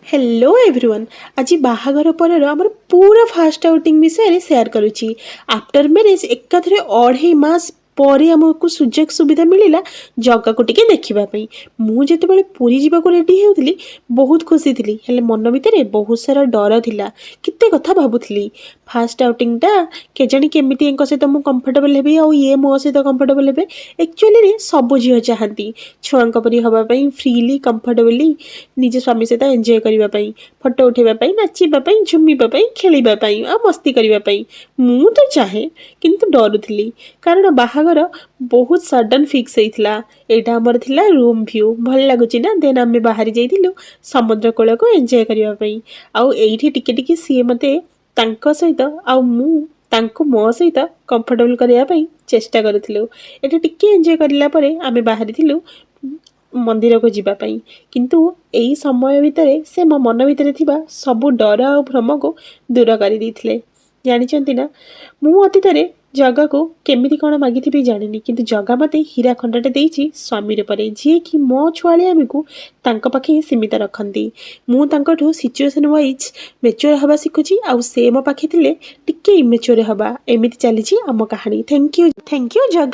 Hello everyone. आज बाहागर पर आमर पूरा फास्ट आउटिंग विषय शेयर करुच्ची। आफ्टर मैरिज एकाथरे 2.5 मास पर आमको सुजोग सुविधा मिलला जगह को टिके देखापी। मुझे पुरी जावाक रेडी होती बहुत खुशी थी, हेले मन भितर बहुत सारा डर थिला, केते कथा भावुली। फास्ट आउटिंग टा केजाणी केमिति सहित मुझे कंफर्टेबल हेबी आ ये मो सहित कंफर्टेबल हेबे। एक्चुअली सब झील चाहती छुआ परी हाँपाई फ्रीली कंफर्टेबली निज स्वामी सहित एंजॉय करने, फोटो उठेबाई, नाचिबाई, झुमिबाई, खेलवाई आ मस्ती करने मु तो चाहे, किंतु डरुली कारण बाहागर बहुत सडन फिक्स होता। यहाँ आमर थिला रूम व्यू भल लगुच ना। देन आम बाहरी जाइलु समुद्र कूल को एंजॉय करने आउ एठी टिके टिके सी मते तांको सहित आउ मु तांको मो सहित कंफर्टेबल करने चेष्टा करूँ। एठी टिके एंजॉय करला परे आमे बाहरी थिलु मंदिर को जीवाई, किंतु यही समय भितर से मो मन भितर थिबा सबु डर आ भ्रम को दूर कर देथिले। जानिचंती ना मु अतीत जगह को केमिति कौन मागी थी जानी, किंतु जगह मते हीरा खंडटे देइछि स्वामी रूपरे, जी कि मो छुआलिया को तांको पाखे सीमित रखती। मु तांकोठु सिचुएशन वाइज मेच्योर हवा शिखुची आउ से मो पाखे थिले टिके इमेच्योर हवा। एमिति चलीछि आम कहानी। थैंक यू जगह।